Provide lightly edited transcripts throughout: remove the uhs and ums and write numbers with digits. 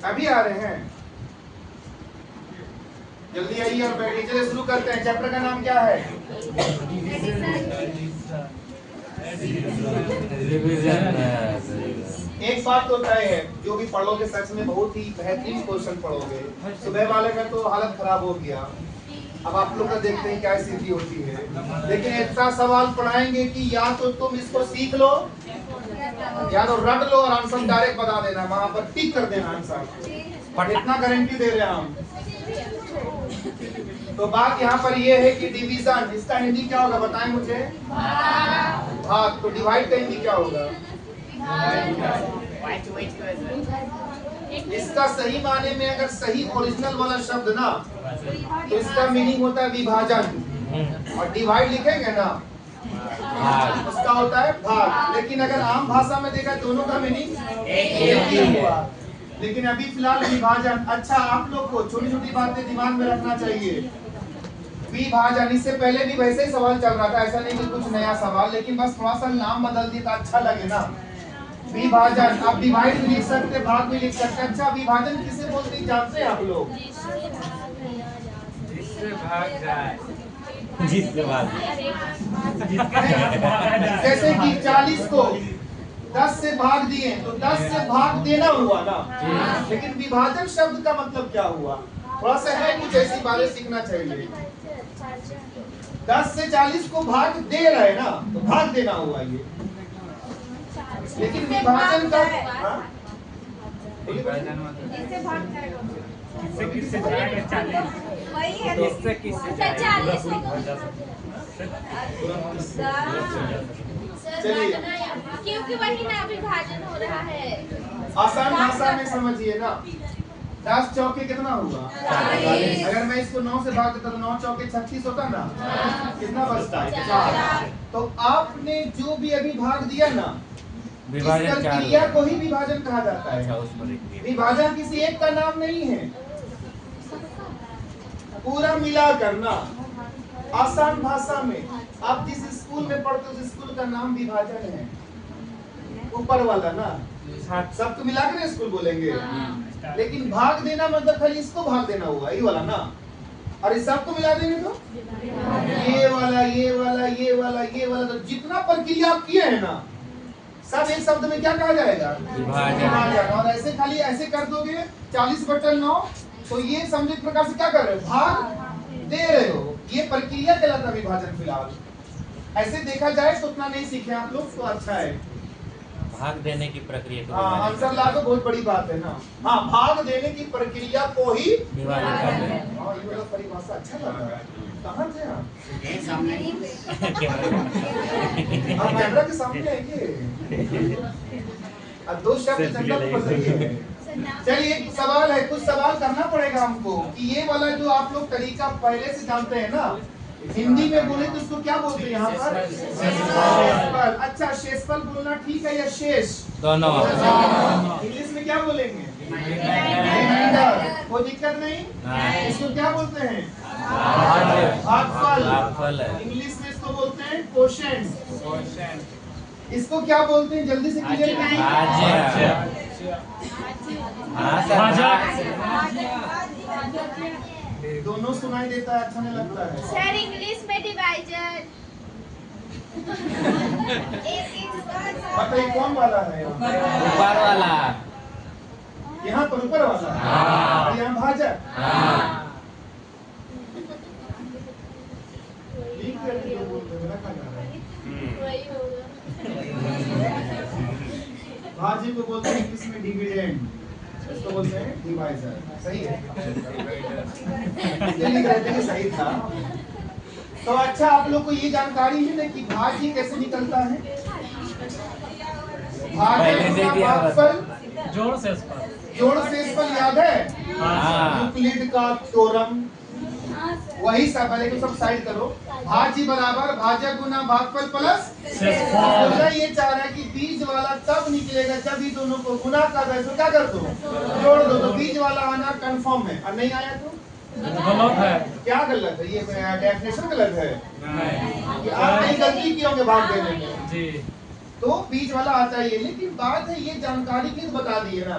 अभी आ रहे हैं, जल्दी आइए और बैठिए। चलिए शुरू करते हैं। चैप्टर का नाम क्या है? एक बात तो तय है, जो भी पढ़ोगे सच में बहुत ही बेहतरीन क्वेश्चन पढ़ोगे। सुबह वाले का तो हालत खराब हो गया, अब आप लोग का देखते हैं क्या स्थिति होती है। लेकिन ऐसा सवाल पढ़ाएंगे कि या तो तुम इसको सीख लो या तो रट लो और आंसर डायरेक्ट बता देना, वहां पर टिक कर देना आंसर। इतना गारंटी दे रहे हैं हम। तो बात यहाँ पर ये है कि डिवीजन, इसका हिंदी क्या होगा बताएं मुझे? भाग। तो डिवाइड का हिंदी क्या होगा? इसका सही माने में अगर सही ओरिजिनल वाला शब्द ना, तो इसका मीनिंग होता है विभाजन, और डिवाइड लिखेंगे ना उसका होता है भाग। लेकिन अगर आम भाषा में देखा दोनों का मीनिंग एक ही हुआ। लेकिन अभी फिलहाल विभाजन। अच्छा, आप लोग को छोटी छोटी बातें दिमाग में रखना चाहिए। विभाजन, इससे पहले भी वैसे ही सवाल चल रहा था, ऐसा नहीं कि कुछ नया सवाल, लेकिन बस थोड़ा सा नाम बदल दिया तो अच्छा लगे ना। विभाजन, आप डिवाइड भी लिख सकते, भाग भी लिख सकते। अच्छा, विभाजन किसे बोलते हैं जानते हैं आप लोग? जिससे भाग जाए, जैसे कि 40 को 10 से भाग दिए तो 10 से भाग देना हुआ ना। लेकिन विभाजन शब्द का मतलब क्या हुआ? थोड़ा सा है कुछ ऐसी बातें सीखना चाहिए। 10 से 40 को भाग दे रहे ना, तो भाग देना हुआ ये। लेकिन विभाजन का किससे जाएगा 40, किससे किससे चलिए, क्योंकि वही ना विभाजन हो रहा है। आसान भाषा में समझिए ना। 10 चौके कितना हुआ? 40। अगर मैं इसको 9 से भाग देता तो 9 चौके 36 होता ना। कितना बचता है? 4। तो आपने जो भी अभी भाग दिया ना, इस प्रक्रिया को ही विभाजन कहा जाता है। विभाजन किसी एक का नाम नहीं है, पूरा मिला करना। आसान भाषा में आप जिस स्कूल में पढ़ते हो उस स्कूल का नाम विभाजन है। ऊपर वाला ना, सबको मिलाकर स्कूल बोलेंगे। लेकिन भाग देना मतलब खाली इसको भाग देना हुआ, ये वाला ना। और इस सबको मिला देंगे तो ये वाला, ये वाला, ये वाला, ये वाला, तो जितना प्रक्रिया आप किए हैं ना, सब एक शब्द में क्या कहा जाएगा? विभाजन। और ऐसे खाली ऐसे कर दोगे 40/9, तो ये समझो एक प्रकार से क्या कर रहे हो? भाग दे रहे हो। ये प्रक्रिया कहलाता है विभाजन। फिलहाल ऐसे देखा जाए तो उतना नहीं सीखे आप लोग, तो अच्छा है। भाग देने की प्रक्रिया को आंसर ला दो, बहुत बड़ी बात है ना। हाँ, भाग देने की प्रक्रिया को ही विभाजन कहते हैं। ये वाला परिभाषा अच्छा लगा। कहाँ थे आप? कैमरा के सामने आइए। अब 2 शब्द जंगल में फंसेंगे। चलिए, एक सवाल है, कुछ सवाल करना पड़ेगा हमको कि ये वाला जो आप लोग तरीका पहले से जानते हैं ना, हिंदी में बोले तो उसको क्या बोलते हैं यहाँ पर? शेषफल। अच्छा, शेषफल बोलना ठीक है या शेष? दोनों। इंग्लिश में क्या बोलेंगे? कोई दिक्कत नहीं। इसको क्या बोलते हैं? भागफल। इंग्लिश में इसको बोलते हैं कोशेंट। इसको क्या बोलते हैं? जल्दी से क्लियर करिए। दोनों सुनाई देता है, अच्छा नहीं लगता है। सर, इंग्लिश में डिवाइजर। बताइए कौन वाला है? ऊपर वाला। यहाँ पर ऊपर वाला है और यहाँ भाजक। भाजी को बोलते हैं इंग्लिश में डिविडेंड, इसको बोलते हैं डिवाइजर। सही है, लिख रहे थे कि सही था। तो अच्छा, आप लोग को ये जानकारी है ना कि भाजी कैसे निकलता है? भागफल जोड़ शेषफल याद है? यूक्लिड का थ्योरम, वही सब है। लेकिन सब साइड करो। भाजी बराबर भाजक गुना भागफल प्लस शेषफल। ये चाह रहा है कि बीज वाला तब निकलेगा जब ही दोनों को गुना कर दो, क्या कर दो? जोड़ दो। तो बीज वाला आना कंफर्म है, और नहीं आया तो गलत है। क्या गलत है? ये डेफिनेशन गलत है। आप नहीं गलती किए होंगे भाग देने में, तो बीज वाला आता ही है। लेकिन बात है, ये जानकारी किस बता दी है ना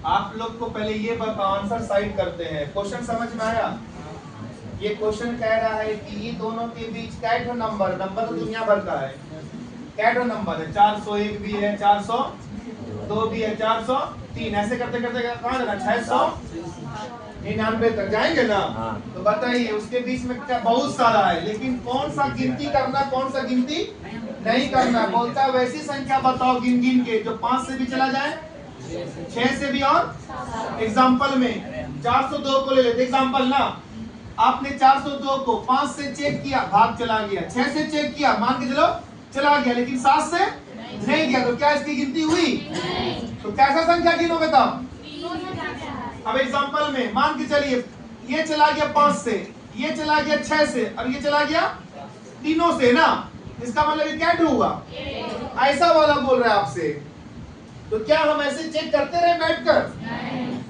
आप लोग को पहले ये आंसर साइड करते हैं। क्वेश्चन समझ में आया? ये क्वेश्चन कह रहा है कि ये दोनों के बीच क्या नंबर तो दुनिया भर का है, क्या नंबर है? 401 भी है, 402 भी है, 403, ऐसे करते करते कहाँ जाना? 699 तक जाएंगे ना। तो बताइए उसके बीच में क्या बहुत सारा है, लेकिन कौन सा गिनती करना, कौन सा गिनती नहीं करना। बोलता है वैसी संख्या बताओ गिन गिन के जो 5 से भी चला जाए, 6 से भी, और एग्जाम्पल में 402 को ले लेते एग्जाम्पल ना। आपने 402 को 5 से चेक किया, भाग चला गया, 6 से चेक किया, मान के चलो चला गया, लेकिन 7 से नहीं गया, तो क्या इसकी गिनती हुई? तो कैसा संख्या गिनोगे तब? अब एग्जाम्पल में मान के चलिए ये चला गया 5 से, ये चला गया 6 से, और ये चला गया तीनों से ना। इसका मतलब ये क्या हुआ? ऐसा वाला बोल रहा है आपसे। तो क्या हम ऐसे चेक करते रहे बैठकर?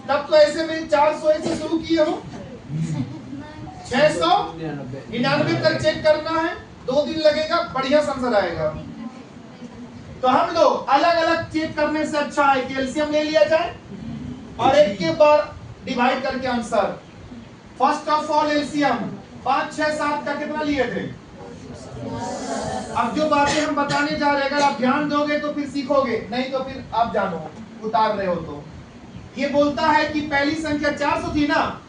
तब तो ऐसे में 401 से शुरू किए हो, 699 तक चेक करना है, 2 दिन लगेगा, बढ़िया आंसर आएगा। तो हम लोग अलग अलग चेक करने से अच्छा है कि एलसीएम ले लिया जाए और एक के बार डिवाइड करके answer. First of all LCM 5, 6, 7 का कितना लिए थे? अब जो बातें हम बताने जा रहे हैं अगर आप ध्यान दोगे तो फिर सीखोगे, नहीं तो फिर आप जानो उतार रहे हो। तो ये बोलता है कि पहली संख्या 400 थी ना,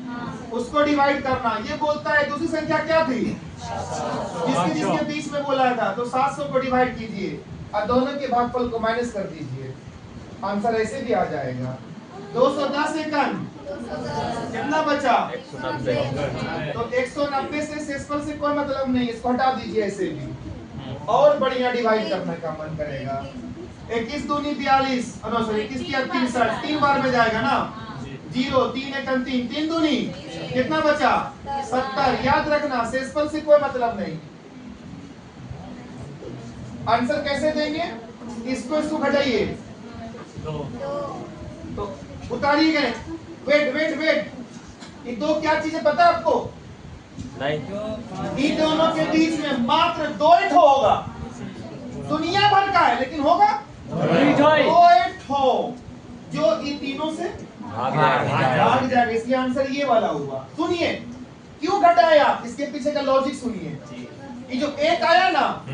उसको डिवाइड करना। ये बोलता है दूसरी संख्या क्या थी जिसके बीच में बोला था, तो 700 को डिवाइड कीजिए और दोनों के भागफल को माइनस कर दीजिए, आंसर ऐसे भी आ जाएगा। 210 एकन कितना बचा? 190। तो 190 से शेषफल से कोई मतलब नहीं, इसको हटा दीजिए ऐसे भी, और बढ़िया डिवाइड करने का मन करेगा। 21 दूनी 42, 21 की 63, 3 बार में जाएगा ना, 0, 3 एकन 3, 3 दूनी कितना बचा? 70। याद रखना शेषफल से कोई मतलब नहीं। आंसर कैसे देंगे? इसको घटाइए, तो उतारिए गए। वेट, ये दो क्या चीजें पता है आपको? नहीं। इन दोनों के बीच में मात्र 2 होगा, दुनिया भर का है, लेकिन होगा 2 जो इन तीनों से भाग जाएगा। इसलिए आंसर ये वाला हुआ। सुनिए क्यों घटाया, इसके पीछे का लॉजिक सुनिए। ये जो 1 आया ना,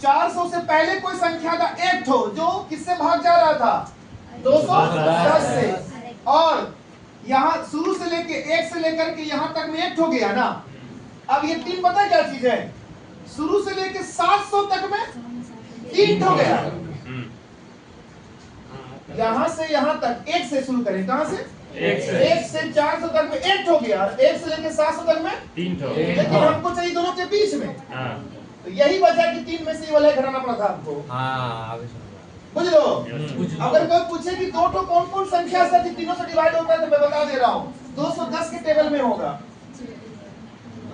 400 से पहले कोई संख्या का 1 जो किससे भाग जा रहा था? 210 से। और यहाँ शुरू से लेके 1 से लेकर के यहाँ तक में 1 हो गया ना। अब ये 3 पता है क्या चीज है? शुरू से लेके 700 तक में 3 हो गया। यहाँ से यहाँ तक 1 से शुरू करें, कहाँ से? 1 से 400 तक में 1 हो गया, 1 से लेके 700 तक में 3 हो गया, लेकिन हमको चाहिए दोनों के बीच में। तो यही वजह कि 3 में से वाला घटाना पड़ा था आपको। बुझ लो। अगर कोई पूछे कि 2 कौन कौन संख्या से तीनों से डिवाइड होता है, तो मैं बता दे रहा हूँ 210 के टेबल में होगा।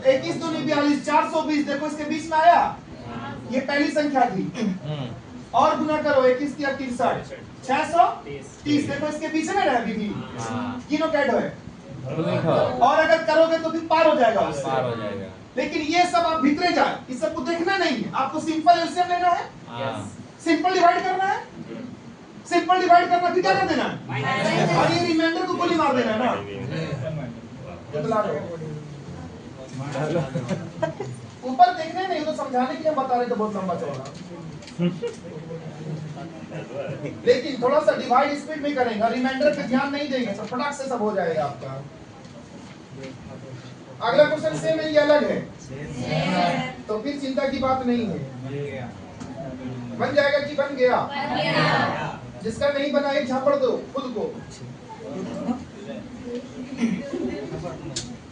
21 दूनी 42, 420 देखो इसके बीच में आया, ये पहली संख्या थी। और गुना करो 21 की 63, 630 देखो इसके पीछे में रह भी तीनों कैट है। और अगर करोगे तो फिर पार हो जाएगा उससे। लेकिन ये सब आप भीतरे जाए, इस सब को देखना नहीं है, आपको सिंपल एलसीएम लेना है, सिंपल डिवाइड करना है, सिंपल डिवाइड करना फिर क्या कर देना है, और ये रिमाइंडर को गोली मार देना है ना। ऊपर देखने नहीं तो समझाने के लिए बता रहे तो बहुत लंबा चौड़ा, लेकिन थोड़ा सा डिवाइड स्पीड में करेंगे, रिमाइंडर पे ध्यान नहीं देंगे तो फटाक से सब हो जाएगा आपका। अगला क्वेश्चन सेम है, ये अलग है, तो फिर चिंता की बात नहीं है। बन जाएगा कि बन गया? जिसका नहीं बना एक झापड़ दो खुद को।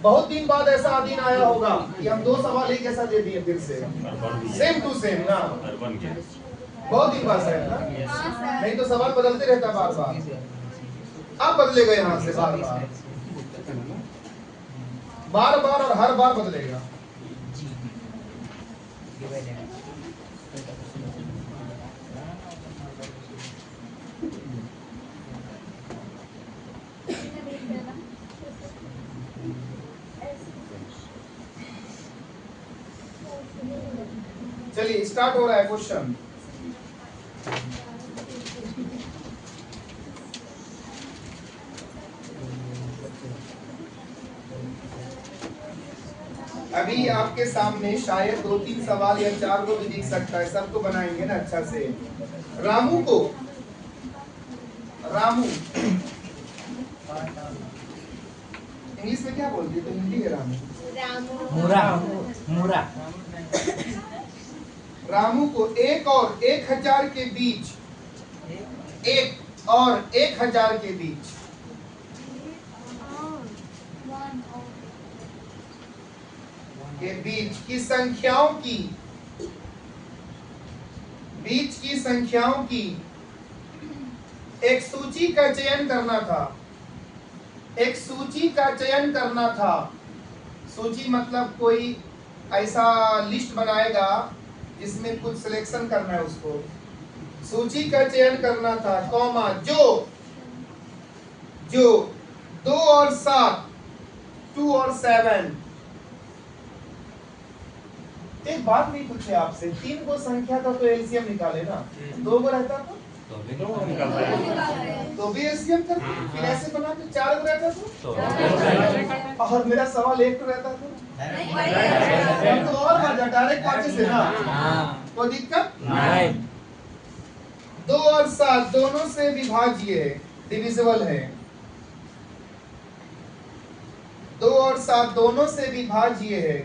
बहुत दिन बाद ऐसा दिन आया होगा कि हम 2 सवाल एक जैसा दे दिए फिर से, सेम टू सेम ना। बहुत दिन बाद है ना, नहीं तो सवाल बदलते रहता बार बार। अब बदलेगा यहाँ से बार बार और हर बार बदलेगा। चलिए स्टार्ट हो रहा है क्वेश्चन। अभी आपके सामने शायद 2-3 सवाल या 4 को भी दिख सकता है, सबको बनाएंगे ना अच्छा से। रामू को, रामू इंग्लिश में क्या बोलती है, तो हिंदी है रामू। मुरा मुरा रामू को 1 और 1000 के बीच, 1 और 1000 के बीच की संख्याओं की एक सूची का चयन करना था। एक सूची का चयन करना था। सूची मतलब कोई ऐसा लिस्ट बनाएगा जिसमें कुछ सिलेक्शन करना है उसको। सूची का चयन करना था, कॉमा जो 2 और 7, 2 और 7। एक बात नहीं पूछे आपसे, 3 को संख्या था तो एलसीएम निकाले ना, 2 को रहता था तो भी एलसीएम कर, फिर ऐसे बना के 4 को रहता था और मेरा सवाल 1 को रहता था तो और मजा, डायरेक्ट 5 से ना, कोई दिक्कत नहीं। 2 और 7 दोनों से विभाज्य है, डिविजिबल है। 2 और 7 दोनों से विभाज्य है,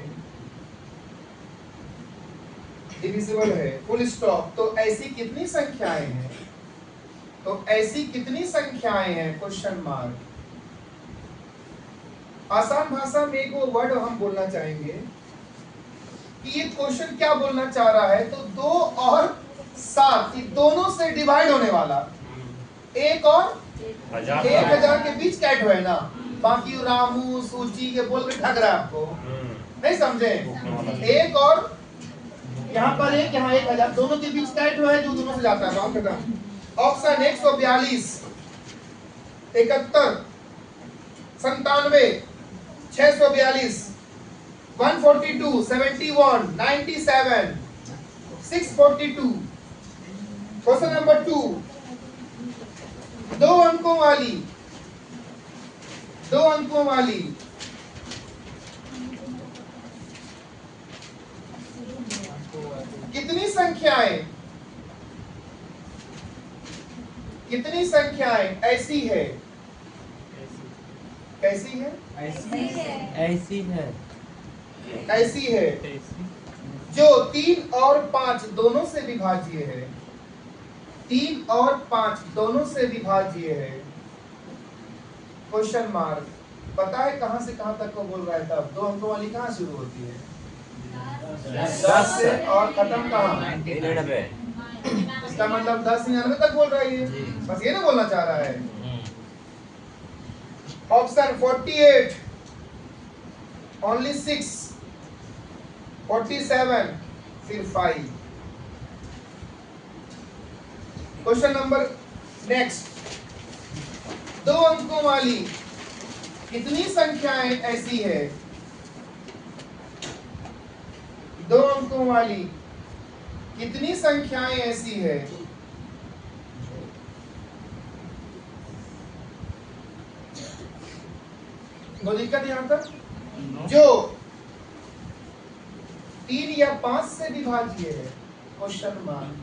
डिविजिबल है, फुल स्टॉप। तो ऐसी कितनी संख्याएं हैं, तो ऐसी कितनी संख्याएं हैं, क्वेश्चन मार्क। आसान भाषा में एक वर्ड हम बोलना चाहेंगे कि ये क्वेश्चन क्या बोलना चाह रहा है। तो 2 और 7 दोनों से डिवाइड होने वाला, 1 और 1000 के बीच कैट हुआ है ना, बाकी रामू सूची के बोल के ठग रहा है आपको, नहीं समझे। 1 और यहाँ पर 1, यहाँ 1000, दोनों के बीच कैट हुआ है, जो दोनों से जाता है, बात खत्म। ऑप्शन 142, 71, 97, 642, 142, 71, 97, 642। क्वेश्चन नंबर 2, 2 अंकों वाली कितनी संख्याएं ऐसी है, कैसी है, ऐसी है जो 3 और 5 दोनों से विभाज्य है, 3 और 5 दोनों से विभाज्य है, क्वेश्चन मार्क। पता है कहां से कहां तक को बोल रहा है तब? 2 अंकों वाली कहां शुरू होती है? 10 से, और खत्म कहां? 99। इसका मतलब 10 99 तक बोल रहा है, बस ये ना बोलना चाह रहा है। ऑप्शन 48, ओनली 6, 47, फिर 5। क्वेश्चन नंबर नेक्स्ट, 2 अंकों वाली कितनी संख्याएं ऐसी है, 2 अंकों वाली कितनी संख्याएं ऐसी है कोई दिक्कत यहां तक, जो 3 या 5 से विभाज्य है, क्वेश्चन मार्क।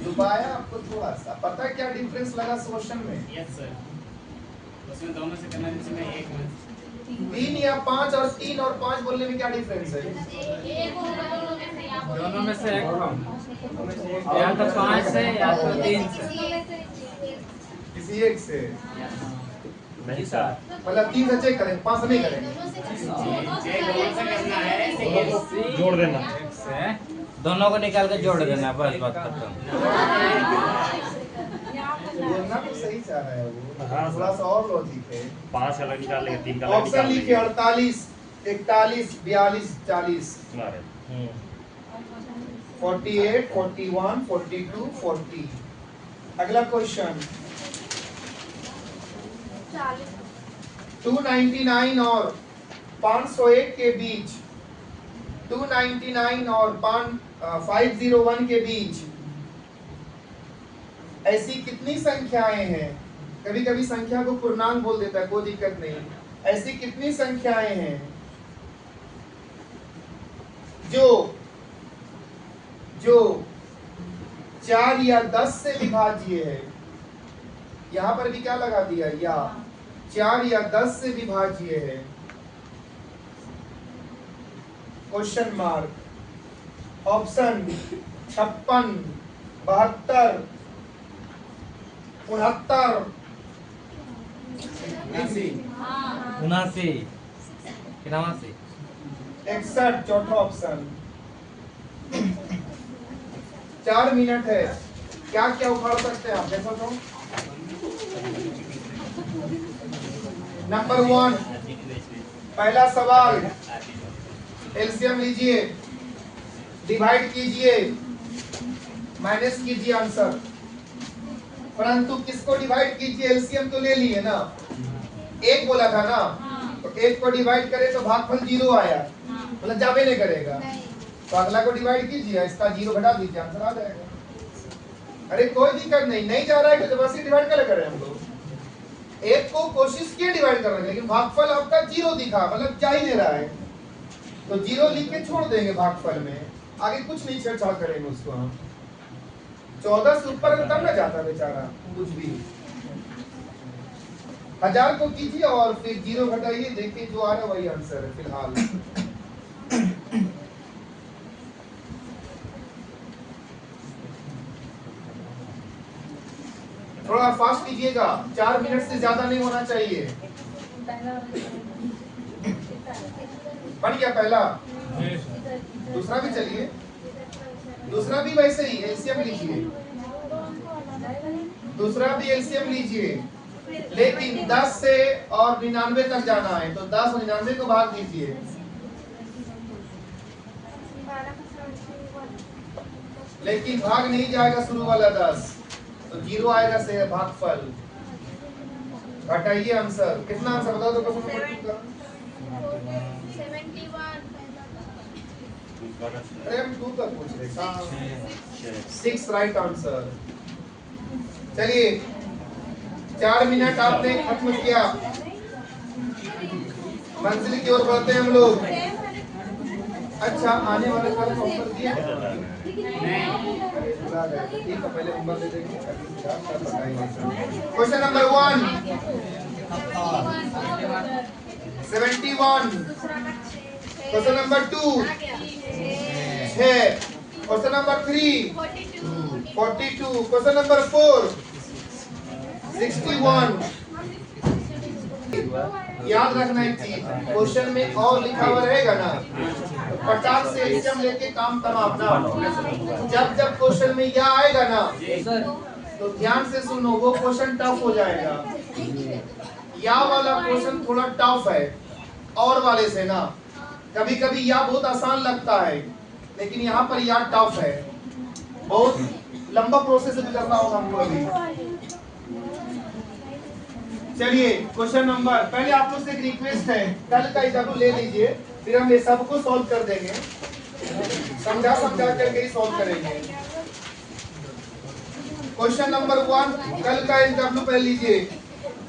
दुबारा आपको थोड़ा सा पता है क्या डिफरेंस लगा क्वेश्चन में? यस सर, उसमें दोनों से करना, जिसमें एक में 3 या 5 और 3 और 5 बोलने में क्या डिफरेंस है? दोनों में से एक कम, या तो 5 से या तो 3 से, किसी एक से। नहीं सर, मतलब 3 से चेक करें, 5 से नहीं करेंगे। जोड़ देना, दोनों को निकाल के जोड़ देना, बस बात खत्म। बोलना तो सही चाह रहा है वो, हाँ, थोड़ा सा और लॉजिक है। 5 अलग निकाल लेंगे, 3 का अलग ऑप्शन निकाल लिखिए, लेंगे। 48, 41, 42, 40, 48, 41, 42, 40। अगला क्वेश्चन, 299 और 501 के बीच, 299 और 501 के बीच ऐसी कितनी संख्याएं हैं? कभी कभी संख्या को पूर्णांक बोल देता है, कोई दिक्कत नहीं। ऐसी कितनी संख्याएं हैं जो 4 या 10 से विभाज्य है, यहां पर भी क्या लगा दिया, या 4 या 10 से विभाज्य है, क्वेश्चन मार्क। ऑप्शन 56, 72, 69, 79, 81, 61, चौथा ऑप्शन। 4 मिनट है, क्या क्या उखाड़ सकते हैं आप, देखो तो। नंबर 1, पहला सवाल, एलसीएम लीजिए, डिवाइड कीजिए, माइनस कीजिए आंसर। परंतु किसको डिवाइड कीजिए, एलसीएम तो ले लिए ना, एक बोला था ना, तो एक को डिवाइड करे तो भागफल 0 आया, मतलब जावे नहीं करेगा, तो अगला को डिवाइड कीजिए, इसका 0 घटा दीजिए, आंसर आ जाएगा। अरे कोई दिक्कत नहीं, नहीं जा रहा है तो जबरदस्ती डिवाइड कर करें हम लोग। एक को कोशिश किए डिवाइड करने, लेकिन भागफल आपका 0 दिखा, मतलब जा ही नहीं रहा है, तो 0 लिख के छोड़ देंगे भागफल में, आगे कुछ नहीं छेड़छाड़ करेंगे उसको हम। 14 से ऊपर तब ना जाता बेचारा कुछ भी। 1000 को कीजिए और फिर 0 घटाइए, देखिए जो आ रहा है वही आंसर है फिलहाल। थोड़ा फास्ट कीजिएगा, 4 मिनट से ज्यादा नहीं होना चाहिए। बन गया पहला, दूसरा भी चलिए, दूसरा भी वैसे ही एलसीएम लीजिए, दूसरा भी एलसीएम लीजिए, लेकिन 10 से और 99 तक जाना है, तो 10 और 99 को भाग दीजिए। लेकिन भाग नहीं जाएगा शुरू वाला 10, तो 0 आएगा से भागफल। घटाइए आंसर, कितना आंसर बताओ तो क्वेश्चन नंबर 2 का। 71। अरे हम 2 का पूछ रहे, 6 राइट आंसर। चलिए 4 मिनट आपने खत्म किया, मंजिल की ओर बढ़ते हैं हम लोग। अच्छा, आने वाले साल का उत्तर दिया ठीक है, पहले नंबर दे देंगे, question number 1, 71, question number 2, 6, question number 3, 42, question number 4, 61। याद रखना एक चीज, क्वेश्चन में और लिखा हुआ रहेगा ना, तो 50 से एलसीएम लेके काम तमाम ना। जब जब क्वेश्चन में यह आएगा ना, तो ध्यान से सुनो, वो क्वेश्चन टफ हो जाएगा। या वाला क्वेश्चन थोड़ा टफ है और वाले से ना, कभी कभी या बहुत आसान लगता है, लेकिन यहाँ पर या टफ है, बहुत लंबा प्रोसेस करना होगा हमको अभी। चलिए क्वेश्चन नंबर, पहले आप लोग से एक रिक्वेस्ट है, कल का एग्जाम्पल ले लीजिए, फिर हम ये सबको सॉल्व कर देंगे, समझा करके ही सॉल्व करेंगे। क्वेश्चन नंबर 1, कल का एग्जाम्पल पहले लीजिए।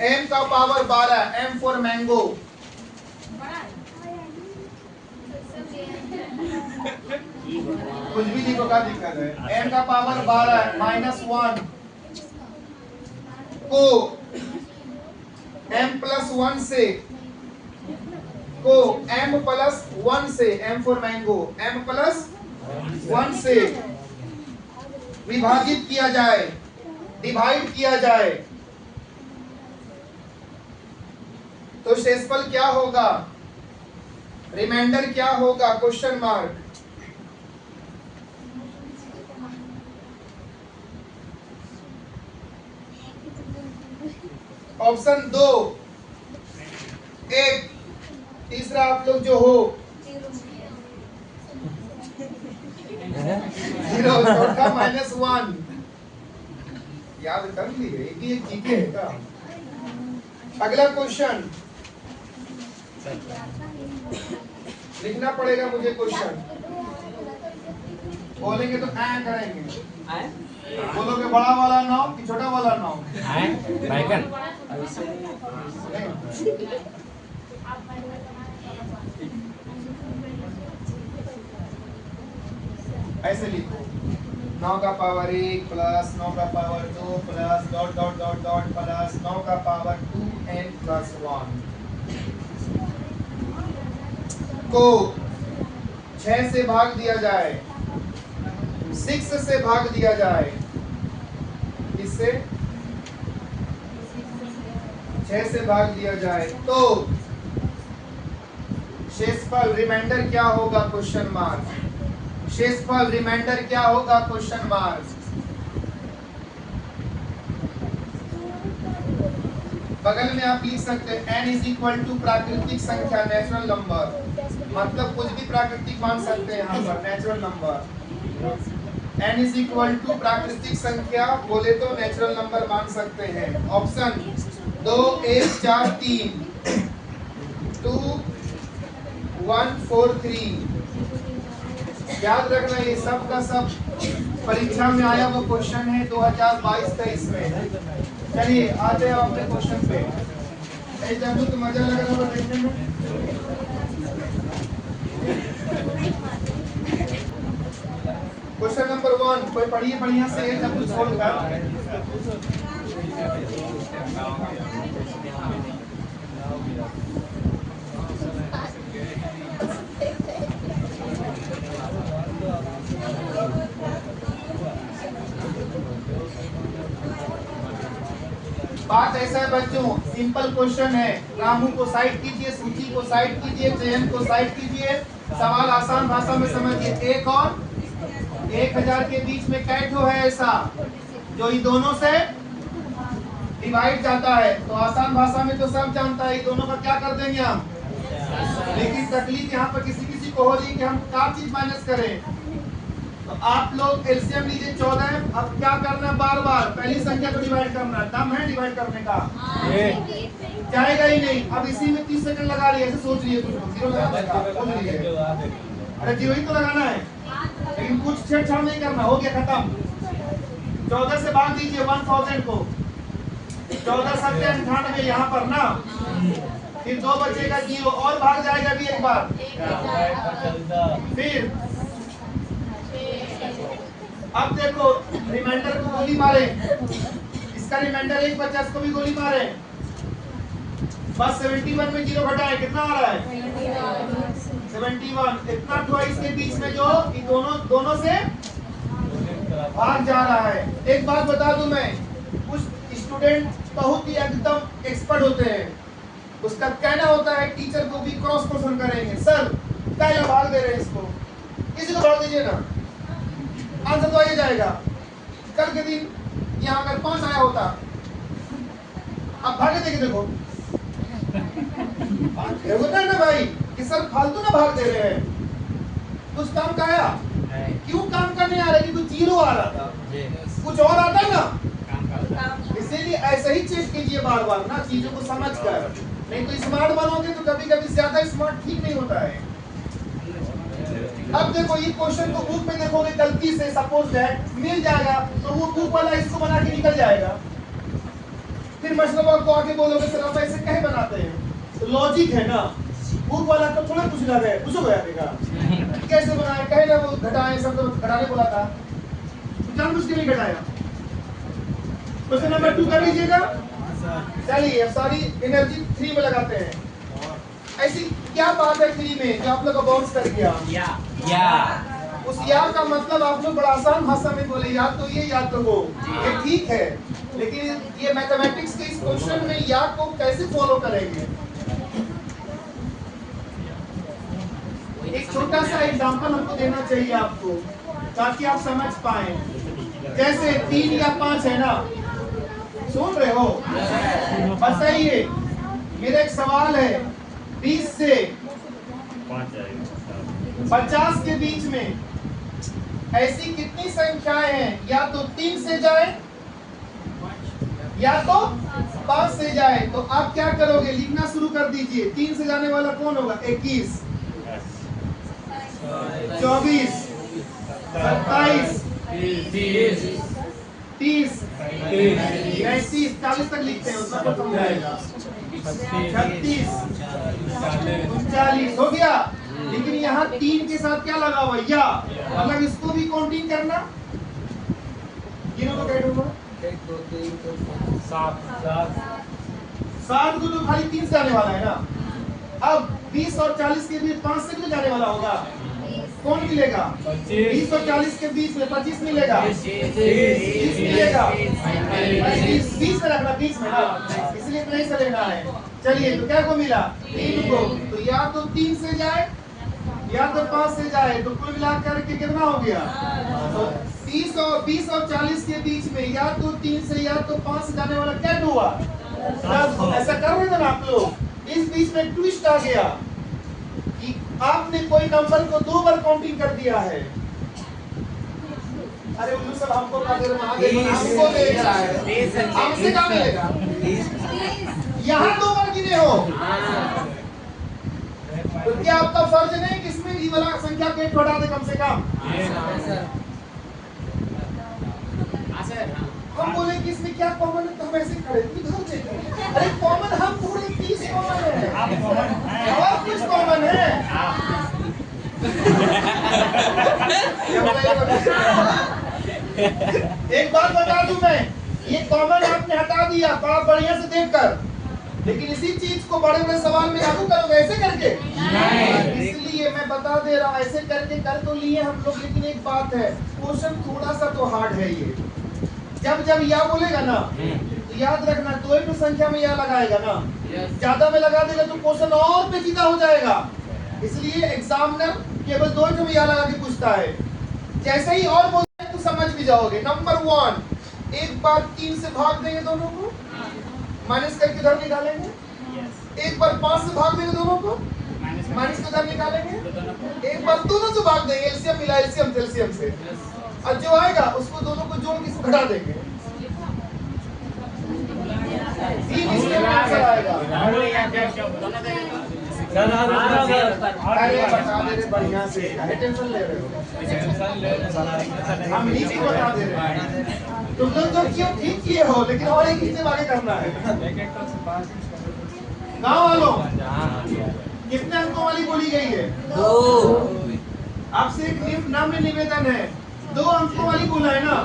m का पावर 12, m फॉर मैंगो। कुछ भी लिखो, का दिक्कत है। m का पावर 12 -1 को m+1 से, को m+1 से, m फॉर मैंगो, m+1 से विभाजित किया जाए, डिवाइड किया जाए, तो शेषफल क्या होगा, रिमाइंडर क्या होगा, क्वेश्चन मार्क। ऑप्शन 2, 1, तीसरा आप लोग जो हो 0, चौथा -1। याद कर लिए, एक जीके है का। अगला क्वेश्चन लिखना पड़ेगा मुझे, क्वेश्चन बोलेंगे तो ऐ करेंगे। बोलोगे बड़ा वाला नाव कि छोटा वाला नाव? बैगन। ऐसे लिखो 9 का पावर 1 प्लस 9 का power 2 plus dot dot dot dot plus 9 का पावर 2n प्लस 1 को 6 से भाग दिया जाए, 6 से भाग दिया जाए, इससे 6 से भाग दिया जाए तो शेषफल रिमाइंडर क्या होगा? Question mark. शेषफल रिमाइंडर क्या होगा? Question mark. बगल में आप लिख सकते हैं n इज इक्वल टू प्राकृतिक संख्या नेचुरल नंबर, मतलब कुछ भी प्राकृतिक मान सकते हैं यहाँ पर natural number. n is equal to प्राकृतिक संख्या बोले तो नेचुरल नंबर मान सकते हैं। ऑप्शन 2 1 4 3 2 1 4 3। याद रखना ये सब का सब परीक्षा में आया वो क्वेश्चन है 2022-23 में। चलिए आते हैं अपने क्वेश्चन पे। जब तो मजा लग रहा है देखने में। क्वेश्चन नंबर 1 कोई पढ़िए बढ़िया से जब कुछ छोड़ कर। बात ऐसा है बच्चों, सिंपल क्वेश्चन है। रामू को साइड कीजिए, सूची को साइड कीजिए, चयन को साइड कीजिए, सवाल आसान भाषा में समझिए। 1 और 1000 के बीच में कैठो है ऐसा जो ये दोनों से डिवाइड जाता है, तो आसान भाषा में तो सब जानता है, ये दोनों का क्या कर देंगे हम। लेकिन तकलीफ यहाँ पर किसी किसी को हो रही है कि हम क्या चीज माइनस करें। तो आप लोग एलसीएम लीजिए 14। अब क्या करना है, बार बार पहली संख्या को डिवाइड करना। दम है डिवाइड करने का? जाएगा ही नहीं। अब इसी में 30 सेकंड लगा रही है, ऐसे सोच रही है कुछ जीरो लगाने का, सोच रही है अरे जीरो ही तो लगाना है, लेकिन कुछ छेड़छाड़ नहीं करना। हो गया खत्म। 14 से भाग दीजिए 1000 को, 14 7 98 यहाँ पर ना, फिर 2 बचेगा 0 और भाग जाएगा अभी एक बार। फिर अब देखो रिमाइंडर को गोली मारे, इसका रिमाइंडर 1 बचा, इसको भी गोली मारे। बस 71 में 0 घटाए, कितना आ रहा है 71। इतना ट्वाइस के बीच में जो दोनों से भाग जा रहा है। एक बात बता दूं मैं, कुछ स्टूडेंट बहुत ही एकदम एक्सपर्ट होते हैं, उसका कहना होता है टीचर को भी क्रॉस क्वेश्चन करेंगे, सर क्या भाग दे रहे हैं इसको, किसी को भाग दीजिए ना, आंसर तो आ ही जाएगा। कल के दिन यहाँ अगर 5 आया होता, आप भागे देखे देखो होता है ना भाई कि सर फालतू ना भाग दे रहे हैं, कुछ काम का आया, क्यों काम करने आ रहे कि कुछ 0 आ रहा था, कुछ और आता है ना। इसीलिए ऐसे ही चेक कीजिए बार बार ना, चीजों को समझ कर, नहीं तो स्मार्ट बनोगे तो कभी कभी ज्यादा स्मार्ट ठीक नहीं होता है। अब देखो ये क्वेश्चन को बुक में देखोगे, गलती से सपोज दैट मिल जाएगा तो वो बुक वाला इसको बना के निकल जाएगा, फिर मसला को आके बोलोगे सर आप ऐसे कहे बनाते हैं, तो लॉजिक है ना, बुक वाला तो थोड़ा कुछ लगा है, पूछो गया कैसे बनाए, कहे ना वो घटाए, सब तो घटाने बोला था, जानबूझ के नहीं घटाया। क्वेश्चन नंबर 2 कर लीजिएगा। चलिए सारी एनर्जी 3 में लगाते हैं। ऐसी क्या बात है 3 में जो आप लोग को बाउंस कर गया? या उस या का मतलब आप लोग बड़ा आसान भाषा में बोले, या तो ये या तो वो, ये ठीक है, लेकिन ये मैथमेटिक्स के इस क्वेश्चन में या को कैसे फॉलो करेंगे? एक छोटा सा एग्जांपल हमको देना चाहिए आपको ताकि आप समझ पाए। जैसे 3 या 5 है ना, सुन रहे हो? बताइए, मेरा एक सवाल है, 20 से 50 के बीच में ऐसी कितनी संख्याएं हैं, या तो 3 से जाए या तो 5 से जाए, तो आप क्या करोगे, लिखना शुरू कर दीजिए। 3 से जाने वाला कौन होगा? 21 24 27 30 35 40 तक लिखते हैं, उसका तो समझ आएगा। 36 39 हो गया। लेकिन यहाँ 3 के साथ क्या लगा हुआ या, मतलब इसको भी काउंटिंग करना। कितनों को कैड होगा? 7 को तो खाली 3 से आने वाला है ना। अब 20 और 40 के बीच 5 से भी जाने वाला होगा, कौन मिलेगा? 20 और 40 के बीच में 25 मिलेगा, 20 मिलेगा, 20 में रखना, 20 में ना, इसलिए नहीं से लेना है। चलिए तो क्या को मिला? 3 को। तो या तो 3 से जाए या तो 5 से जाए, तो कुल मिलाकर के कितना हो गया? तो 20 और 40 के बीच में या तो 3 से या तो 5 से जाने वाला क्या हुआ? 10। ऐसा कर रहे थे ना आप लोग। इस बीच में ट्विस्ट आ गया कि आपने कोई नंबर को 2 बार काउंटिंग कर दिया है। अरे उल्लू सब हमको हमको लेगा है, हमसे क्या मिलेगा? यहाँ 2 बार गिने हो, तो क्या आपका फर्ज नहीं कि इसमें ये वाला संख्या पेट हटा दे कम से कम? हम बोले कि इसमें क्या कॉमन है, तो हम ऐसे खड़े इधर देखें। अरे कॉमन हम पूरे 30 कॉमन है, और कुछ कॉमन है। एक बात बता दूं मैं, ये कॉमन आपने हटा दिया तो आप बढ़िया से देखकर, लेकिन इसी चीज को बड़े बड़े सवाल में लागू करोगे ऐसे करके? इसलिए मैं बता दे रहा हूँ, ऐसे करके कर तो लिए हम लोग, लेकिन एक बात है, क्वेश्चन थोड़ा सा तो हार्ड है ये। जब जब या बोलेगा ना तो याद रखना, 2 संख्या में या लगाएगा ना, ज्यादा में लगा देगा तो क्वेश्चन और पेचीदा हो जाएगा। इसलिए एग्जामिनर केवल 2 में या लगा के पूछता है। जैसे ही और बोलते हैं तो समझ भी जाओगे। नंबर 1, एक बार 3 से भाग देंगे दोनों को, माइनस करके इधर निकालेंगे। एक बार 5 से भाग देंगे दोनों को, माइनस के इधर निकालेंगे। एक बार दोनों से भाग देंगे, एलसीएम मिला एलसीएम से, और जो आएगा उसको दोनों को जोड़ के घटा देंगे। 3 इसमें आंसर आएगा। अरे बता दे रहे बढ़िया से, काहे टेंशन ले रहे हो? हम नीचे बता दे रहे हैं, तुम लोग तो क्यों ठीक किए हो, लेकिन और एक हिस्से आगे करना है। गाँव वालों, कितने अंकों वाली बोली गई है? 2। आपसे एक नाम निवेदन है, 2 अंकों वाली बोला है ना?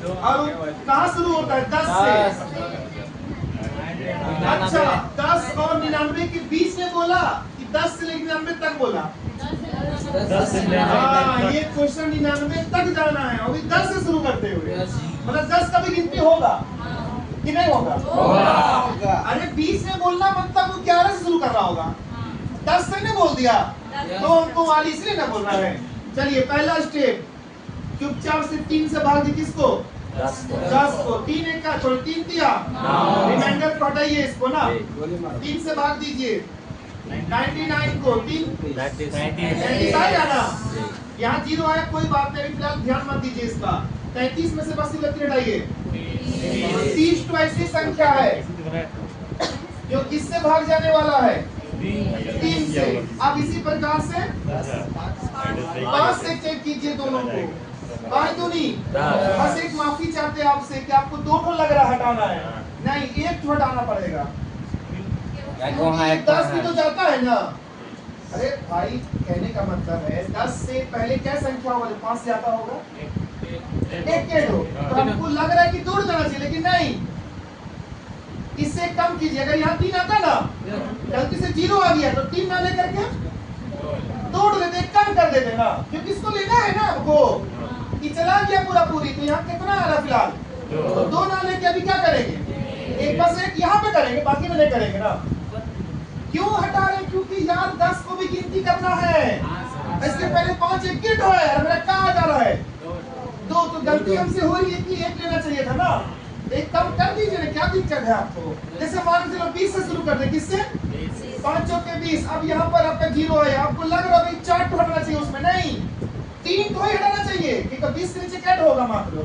और कहाँ शुरू होता है? 10 से। अच्छा, 10 और 99 के बीच में बोला कि 10 से लेकर 99 तक बोला? 10 से 99 हाँ, ये क्वेश्चन 99 तक जाना है, और 10 से शुरू करते हुए, मतलब 10 का भी गिनती होगा कि नहीं होगा? अरे 20 में बोलना मतलब वो 11 से शुरू करना होगा। 10 से नहीं बोल दिया, 2 अंकों वाली इसलिए ना बोलना है। चलिए पहला स्टेप, चुपचाप से 3 से भाग दी किसको? 10 को। 3 एक का छोड़, 3 दिया, रिमाइंडर को हटाइए इसको ना, 3 से भाग दीजिए 99 को। 3 आना, यहाँ 0 आया कोई बात नहीं, फिलहाल ध्यान मत दीजिए इसका। 33 में से बस 3 हटाइए। 30 तो ऐसी संख्या है जो किससे भाग जाने वाला है? 3 से। अब इसी प्रकार से 5 से चेक कीजिए दोनों को। 5 दूनी, बस एक माफी चाहते हैं आपसे कि आपको 2 लग रहा हटाना है, नहीं 1 हटाना पड़ेगा। 10 भी तो जाता है ना। अरे भाई कहने का मतलब है 10 से पहले क्या संख्या होगा? 5 से आता होगा, 1 हो, तो हमको लग रहा है कि 2 जाना चाहिए, लेकिन नहीं, इससे कम कीजिए। अगर यहाँ 3 आता ना, गलती से 0 आ गया तो 3 ना लेकर के तोड़ देते, कम कर देते ना, क्योंकि इसको लेना है ना आपको, कि चला गया पूरा पूरी। तो यहाँ कितना आ रहा फिलहाल? तो 2 ना लेके अभी क्या करेंगे? एक बस एक यहाँ पे करेंगे, बाकी में नहीं करेंगे ना। क्यों हटा रहे? क्योंकि यार 10 को भी गिनती करना है, इसके पहले 5 एक गिट है, मेरा कहाँ जा रहा है? 2। तो गलती हमसे हो रही है कि 1 लेना चाहिए था ना, एक कम कर दीजिए ना, क्या दिक्कत है आपको? जैसे मान के चलो 20 से शुरू कर दे, किससे? 5 के 20। अब यहाँ पर आपका 0 है, आपको लग रहा है 4 हटाना चाहिए, उसमें नहीं 3 को ही हटाना चाहिए, क्योंकि 20 से नीचे क्या होगा? मात्र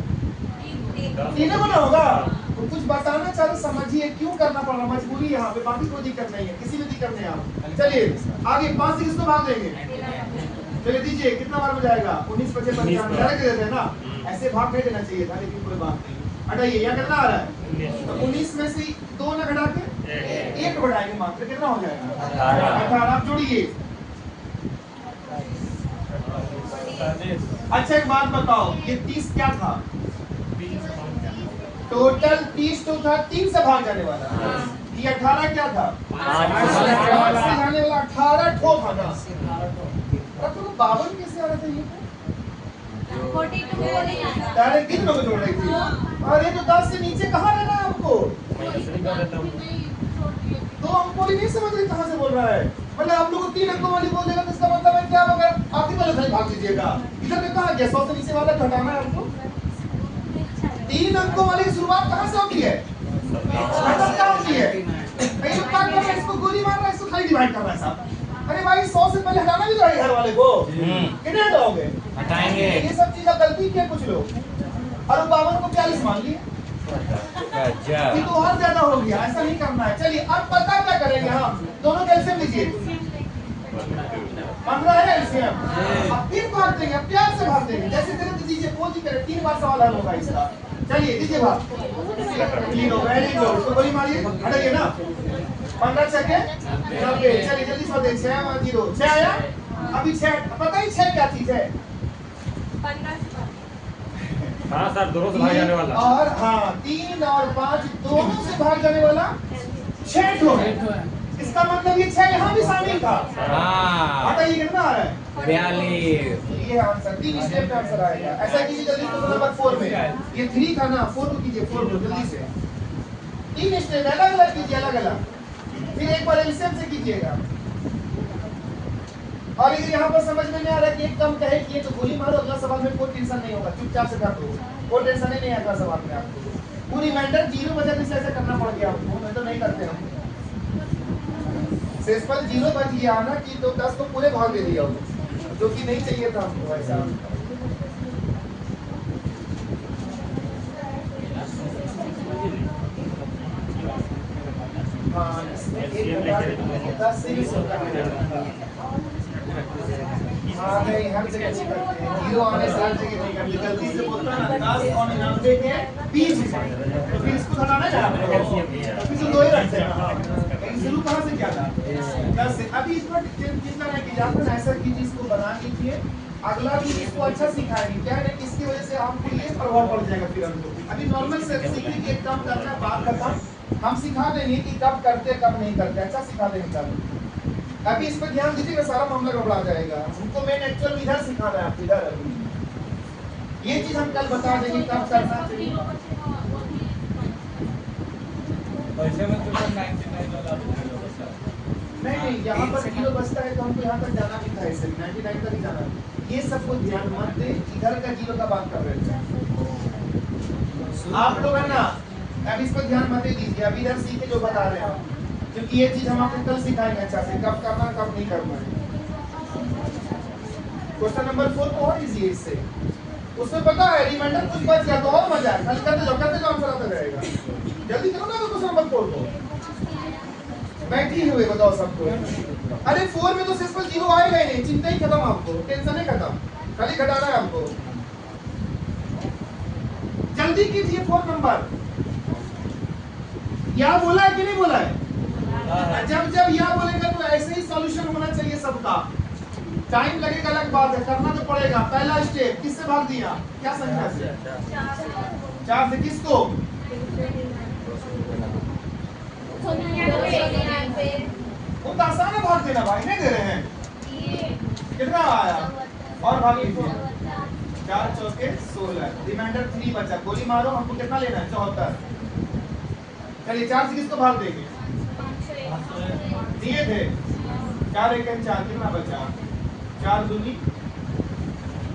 3 बना होगा। तो कुछ बताना चाहे समझिए क्यों करना पड़ रहा, मजबूरी यहाँ पे, बाकी कोई दिक्कत नहीं है, किसी भी दिक्कत नहीं है। चलिए आगे 5 से किसको भाग देंगे? चलिए दीजिए, कितना बार में जाएगा? 19 25 95 डायरेक्ट देते हैं ना, ऐसे भाग नहीं देना चाहिए था, लेकिन कोई बात नहीं। हटाइए, यहाँ कितना आ रहा है? तो 19 में से 2 न घटा के 1 बढ़ाएंगे, मात्र कितना हो जाएगा? 18। आप जोड़िए अच्छा एक बात बताओ, ये 30 क्या था? टोटल 30 तो था, 3 से भाग जाने वाला। ये 18 क्या था? 8 से जाने वाला 18 ठो था ना। अब तो 52 कैसे आ रहा था ये? 42 को नहीं आता। डायरेक्ट कितनों को जोड़ रही थी? अरे तो 10 से नीचे कहाँ रहना है आपको? तो हमको भी नहीं समझ रहे कहाँ से बोल रहा है। मतलब आप लोग 3 अंकों वाली बोल देगा तो इसका मतलब है क्या? मगर आप ही पहले भाग दीजिएगा। इधर में कहाँ गया? 100 से नीचे वाला घटाना है आपको। 3 अंकों वाली की शुरुआत कहाँ से होती है? मतलब क्या होती है? नहीं तो क्या कर रहा है? इसको गोली मार रहा है, इसको खाली डिवाइड कर रहा है साहब। अरे भाई 100 से पहले हटाना भी तो है घर वाले को। कितने हटाओगे? हटाएंगे। ये सब चीज़ गलती किया कुछ लोग। और 52 को 42 मान लिए। ये तो और ज्यादा हो गया, ऐसा नहीं करना है। चलिए अब पता क्या करेंगे हम? दोनों कैसे लीजिए? 15 है एलसीएम। अब फिर भाग देंगे, अब प्यार से भाग देंगे। जैसे तेरे तो दीजिए, पोज ही करे, 3 बार सवाल हल होगा इसका। चलिए दीजिए भाग। वेरी गुड, उसको गोली मारिए, हटाइए ना। 15 छक्के 90। चलिए जल्दी से बताइए, 6 0 6 आया। अभी 6 पता ही 6 क्या चीज है? 15 हाँ सर, दोनों से भाग जाने वाला। और हाँ 3 और 5 दोनों से भाग जाने वाला 6 ठो है। इसका मतलब ये 6 यहाँ भी शामिल था। हटाइए, कितना आ रहा है? 42। ये आंसर 3 स्टेप में आंसर आएगा। ऐसा कीजिए जल्दी से नंबर 4 में। ये 3 था ना, 4 को कीजिए, 4 को जल्दी से। 3 स्टेप अलग अलग कीजिए, अलग अलग। फिर एक बार एलसीएम से कीजिएगा। और अगर यहाँ पर समझ में नहीं आ रहा कि एक कम कहे कि ये तो गोली मारो, अगला सवाल में कोई टेंशन नहीं होगा, चुपचाप से कर दो, कोई टेंशन ही नहीं आएगा सवाल में आपको। पूरी मेंटर 0 बजे से ऐसा करना पड़ गया आपको, मैं तो नहीं करते हम। सिंपल 0 बच गया ना कि तो 10 को पूरे भाग दे दिया, जो कि नहीं चाहिए था हमको ऐसा। हाँ, इसमें 10 से भी हाँ नहीं, हर जगह नहीं करते हैं। 0 आने से हर जगह नहीं करते। गलती से बोलता ना 10 और 99 के बीच में, तो फिर इसको हटाना है आपको। फिर तो 2 ही रखते हैं। हाँ, शुरू कहाँ से क्या था? 10 से। अभी इस पर चिंता नहीं कीजिए, आप ऐसा कीजिए, इसको बना लीजिए। अगला भी इसको अच्छा सिखाएंगे, क्या है कि इसकी वजह से आपको ये प्रभाव पड़ जाएगा। फिर हमको अभी नॉर्मल से सीखने की एक काम करना, बात खत्म। हम सिखा देंगे कि कब करते कब नहीं करते, अच्छा सिखा देंगे कब। अभी इस पर ध्यान दीजिएगा, सारा मामला गड़बड़ा जाएगा। हमको मेन एक्चुअल इधर सिखाना है, आप इधर। अभी ये चीज हम कल बता देंगे कब करना चाहिए। पैसे में तो 99 वाला नहीं, यहाँ पर 0 बचता है तो हमको यहाँ तक जाना भी था, ऐसे 99 तक ही जाना। ये सबको ध्यान मत दे, इधर का 0 का बात कर रहे थे आप लोग, है ना। अब इस पर ध्यान मत दीजिए, अभी इधर सीखे जो बता रहे हैं, क्योंकि ये चीज हम आपको कल सिखाएंगे अच्छा से, कब करना कब नहीं करना है। क्वेश्चन नंबर 4 को और इजी है इससे, उसमें पता है रिमाइंडर कुछ बच गया तो और मजा है। खाली करते जाओ आंसर आता रहेगा। जल्दी करो ना क्वेश्चन नंबर 4 को। बैठी हुए बताओ सबको। अरे 4 में तो सिंपल 0 आएगा ही नहीं, चिंता ही खत्म, आपको टेंशन ही खत्म, खाली घटाना है आपको। जल्दी कीजिए 4 नंबर। या बोला है कि नहीं बोला है? जब या बोलेगा तो ऐसे ही सॉल्यूशन होना चाहिए सबका। टाइम लगेगा अलग बात है, करना तो पड़ेगा। पहला स्टेप किससे भाग दिया? क्या संख्या से? 4 से। किसको? वो तो आसान है भाग देना भाई, नहीं दे रहे हैं। कितना आया? और भाग लीजिए। 4 चौके 16, रिमाइंडर 3 बचा। गोली मारो, हमको कितना लेना है? 74। चलिए 4 से किसको भाग देंगे? दिए थे 4 1 4, कितना बचा? 4 दूनी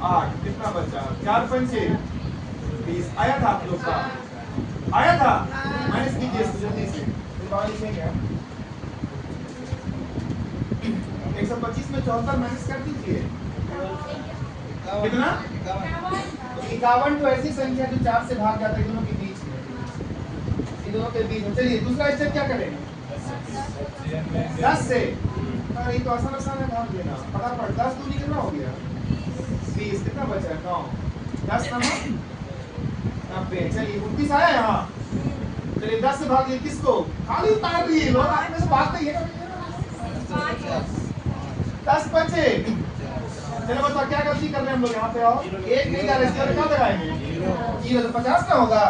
8, कितना बचा? 4 पंचे 20। आया था आप लोग का? आया था? माइनस कीजिए इसको जल्दी से। 125 में 74 माइनस कर दीजिए। कितना? 51 तो ऐसी संख्या जो 4 से भाग जाता है, दोनों के बीच में, दोनों के बीच में। चलिए दूसरा स्टेप क्या करेंगे? 10 से। अरे तो आसान है भाग देना फटाफट। 10 दूनी कितना हो गया? 20, कितना बचा? 9, 10 नंबर 90। चलिए 29 आया यहाँ। चलिए 10 से भाग दिए किसको? खाली उतार दिए लोग, आपने से भागते ही है। 10 बचे चलो बताओ क्या गलती कर रहे हैं हम लोग यहाँ पे? आओ, एक नहीं कर रहे, जीरो क्या लगाएंगे? जीरो तो 50 ना होगा।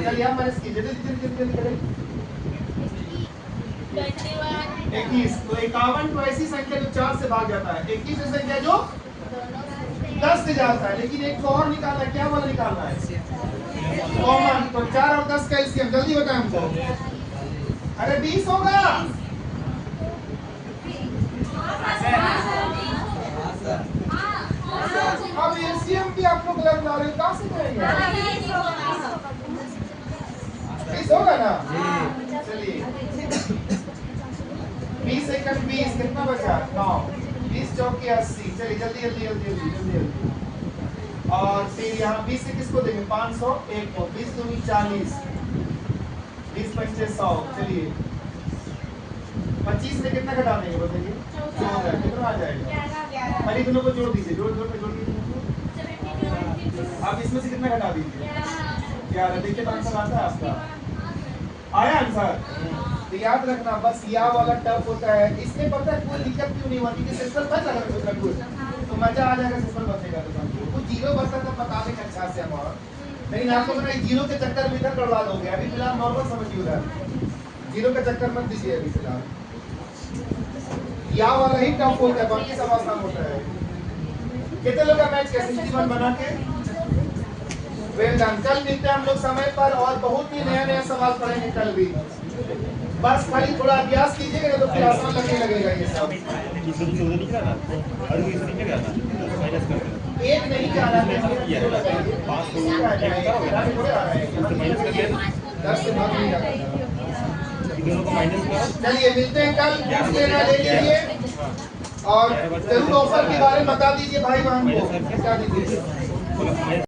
चलिए आप मैंने इसकी जल्दी जल्दी जल्दी जल्दी करें। 21 तो 51 तो ऐसी संख्या जो 4 से भाग जाता है। 21 ऐसी संख्या जो 10 से जाता है, लेकिन एक को और निकालना है। क्या वाला निकालना है? कॉमन। तो 4 और 10 का एलसीएम जल्दी बताएं हमको। अरे 20 होगा। अब एलसीएम भी आप लोग गलत ला रहे हो, कहाँ से करेंगे? 20 होगा ना? चलिए 20 सेकंड 20 कितना बचा? 9। 20 चौके 80। चलिए जल्दी जल्दी जल्दी जल्दी जल्दी जल्दी। और फिर यहाँ 20 से किसको देंगे? 500 एक को। 20 दूनी 40, 20 पंचे 100। चलिए 25 से कितना घटा देंगे बताइए? 14। कितना आ जाएगा? अरे दोनों को जोड़ दीजिए, जोड़ जोड़ जोड़ दीजिए। आप इसमें से कितना घटा दीजिए? 11। देखिए तो आंसर आता है आपका। आया आंसर? तो याद रखना बस या वाला टफ होता है। इसमें पता है कोई दिक्कत क्यों नहीं होती कि सिस्टम बच अगर कुछ ना कुछ तो मजा आ जाएगा। सिस्टम बचेगा तो समझो कुछ जीरो बचता तो बता दें अच्छा से हम। और लेकिन आपको पता है जीरो के चक्कर में इधर बर्बाद हो गया। अभी फिलहाल नॉर्मल समझिए, उधर जीरो का चक्कर मत दीजिए अभी फिलहाल। या वाला ही टफ होता है, बाकी सब आसान होता है। कितने लोग का मैच कैसे जीवन बना के वेल डन। कल मिलते हैं हम लोग समय पर और बहुत ही नया नया सवाल पढ़ेंगे कल भी। बस खाली थोड़ा अभ्यास कीजिएगा तो फिर आसान लगने लगेगा ये सब। एक नहीं जा रहा है, 10 से भाग नहीं जाता। चलिए मिलते हैं कल। लेना ले लीजिए और जरूर ऑफर के बारे में बता दीजिए भाई बहन को।